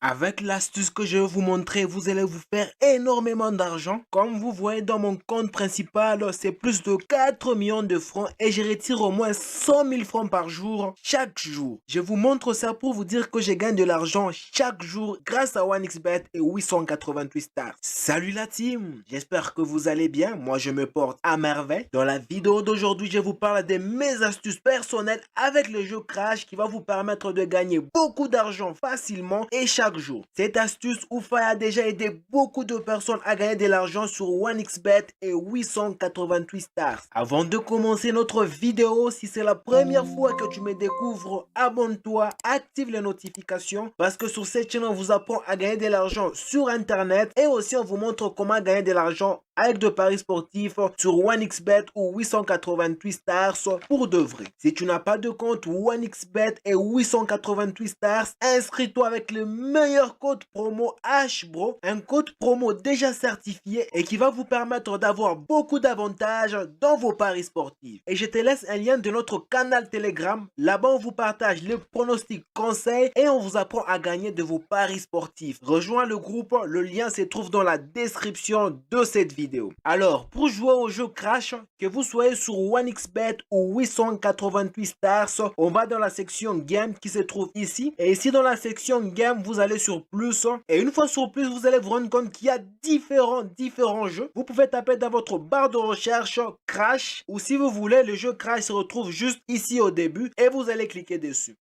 Avec l'astuce que je vais vous montrer, vous allez vous faire énormément d'argent. Comme vous voyez dans mon compte principal, c'est plus de 4 millions de francs et je retire au moins 100 000 francs par jour, chaque jour. Je vous montre ça pour vous dire que je gagne de l'argent chaque jour grâce à OneXBet et 888 stars. Salut la team, j'espère que vous allez bien. Moi, je me porte à merveille. Dans la vidéo d'aujourd'hui, je vous parle de mes astuces personnelles avec le jeu Crash qui va vous permettre de gagner beaucoup d'argent facilement et chaque jour. Cette astuce Oufa a déjà aidé beaucoup de personnes à gagner de l'argent sur OneXBet et 888 stars. Avant de commencer notre vidéo, si c'est la première fois que tu me découvres, abonne-toi, active les notifications parce que sur cette chaîne on vous apprend à gagner de l'argent sur internet et aussi on vous montre comment gagner de l'argent avec de paris sportifs sur OneXBet ou 888 stars pour de vrai. Si tu n'as pas de compte OneXBet et 888 stars, inscris-toi avec le meilleur code promo HBRO, un code promo déjà certifié et qui va vous permettre d'avoir beaucoup d'avantages dans vos paris sportifs. Et je te laisse un lien de notre canal Telegram. Là-bas, on vous partage les pronostics, conseils et on vous apprend à gagner de vos paris sportifs. Rejoins le groupe, le lien se trouve dans la description de cette vidéo. Alors, pour jouer au jeu Crash, que vous soyez sur OneXBet ou 888 stars, on va dans la section Game qui se trouve ici. Et ici, dans la section Game, vous allez sur Plus. Et une fois sur Plus, vous allez vous rendre compte qu'il y a différents jeux. Vous pouvez taper dans votre barre de recherche Crash. Ou si vous voulez, le jeu Crash se retrouve juste ici au début. Et vous allez cliquer dessus.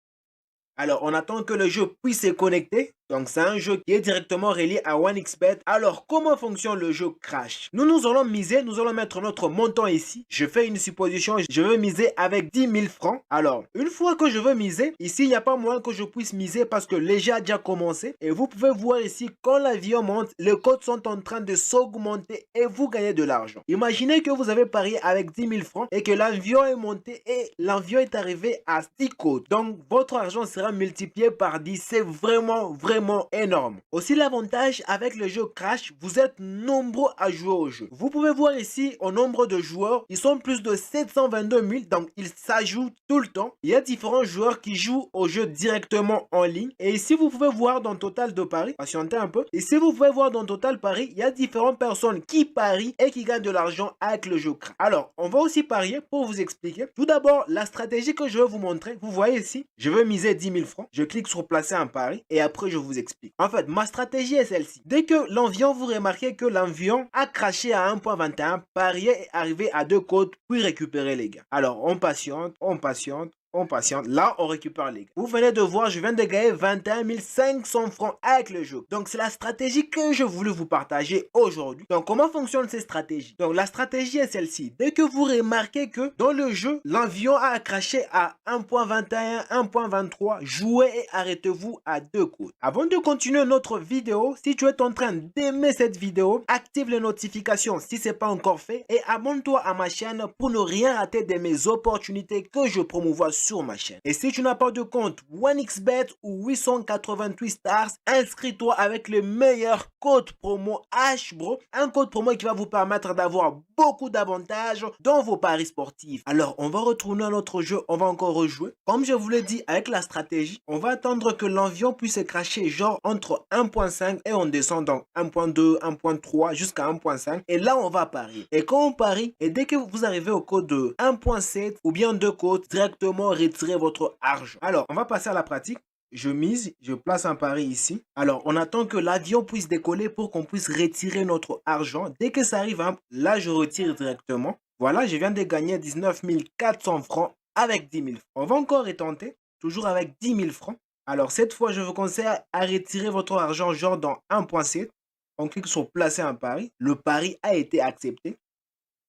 Alors, on attend que le jeu puisse se connecter. Donc, c'est un jeu qui est directement relié à OneXBet. Alors, comment fonctionne le jeu Crash? Nous allons miser, nous allons mettre notre montant ici. Je fais une supposition, je veux miser avec 10 000 francs. Alors, une fois que je veux miser, ici, il n'y a pas moyen que je puisse miser parce que le jeu a déjà commencé. Et vous pouvez voir ici, quand l'avion monte, les cotes sont en train de s'augmenter et vous gagnez de l'argent. Imaginez que vous avez parié avec 10 000 francs et que l'avion est monté et l'avion est arrivé à 6 cotes. Donc, votre argent sera multiplié par 10. C'est vraiment énorme. Aussi, l'avantage avec le jeu Crash, vous êtes nombreux à jouer au jeu. Vous pouvez voir ici au nombre de joueurs, ils sont plus de 722 000, donc ils s'ajoutent tout le temps. Il y a différents joueurs qui jouent au jeu directement en ligne. Et ici, vous pouvez voir dans Total de Paris, patientez un peu. Ici, vous pouvez voir dans Total Paris, il y a différentes personnes qui parient et qui gagnent de l'argent avec le jeu Crash. Alors, on va aussi parier pour vous expliquer. Tout d'abord, la stratégie que je vais vous montrer, vous voyez ici, je veux miser 10 000 francs. Je clique sur placer un pari et après, je vous explique. En fait, ma stratégie est celle-ci. Dès que l'avion, vous remarquez que l'avion a craché à 1.21, parier est arrivé à 2 côtes, puis récupérer les gars. Alors, on patiente, on patiente. On patiente. Là, on récupère les gars. Vous venez de voir, je viens de gagner 21 500 francs avec le jeu. Donc, c'est la stratégie que je voulais vous partager aujourd'hui. Donc, comment fonctionnent ces stratégies? Donc, la stratégie est celle-ci. Dès que vous remarquez que dans le jeu, l'avion a craché à 1.21, 1.23, jouez et arrêtez-vous à 2 côtes. Avant de continuer notre vidéo, si tu es en train d'aimer cette vidéo, active les notifications si ce n'est pas encore fait et abonne-toi à ma chaîne pour ne rien rater de mes opportunités que je promouvois sur ma chaîne. Et si tu n'as pas de compte OneXBet ou 888 stars, inscris-toi avec le meilleur code promo HBRO, un code promo qui va vous permettre d'avoir beaucoup d'avantages dans vos paris sportifs. Alors, on va retourner à notre jeu, on va encore rejouer. Comme je vous l'ai dit, avec la stratégie, on va attendre que l'avion puisse se cracher genre entre 1.5 et on descend donc 1.2, 1.3 jusqu'à 1.5 et là on va parier. Et quand on parie, et dès que vous arrivez au code de 1.7 ou bien 2 codes, directement retirez votre argent. Alors, on va passer à la pratique. Je mise, je place un pari ici. Alors, on attend que l'avion puisse décoller pour qu'on puisse retirer notre argent. Dès que ça arrive, là, je retire directement. Voilà, je viens de gagner 19 400 francs avec 10 000 francs. On va encore retenter, toujours avec 10 000 francs. Alors, cette fois, je vous conseille à retirer votre argent genre dans 1.7. On clique sur placer un pari. Le pari a été accepté.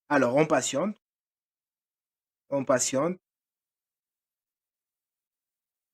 Alors, on patiente. On patiente.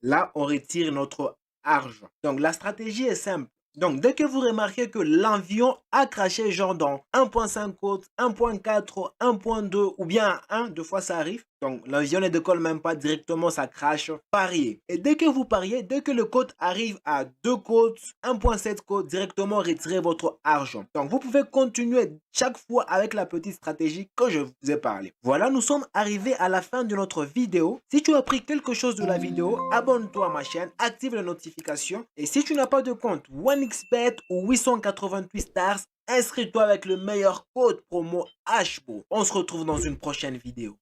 Là, on retire notre argent. Donc, la stratégie est simple. Donc, dès que vous remarquez que l'avion a craché genre dans 1.5 côtes, 1.4, 1.2 ou bien 1, deux fois ça arrive. Donc, l'avion ne décolle même pas directement, ça crache. Pariez. Et dès que vous pariez, dès que le code arrive à 2 codes, 1.7 codes, directement retirez votre argent. Donc, vous pouvez continuer chaque fois avec la petite stratégie que je vous ai parlé. Voilà, nous sommes arrivés à la fin de notre vidéo. Si tu as appris quelque chose de la vidéo, abonne-toi à ma chaîne, active les notifications. Et si tu n'as pas de compte 1xBet ou 888 Stars, inscris-toi avec le meilleur code promo HBO. On se retrouve dans une prochaine vidéo.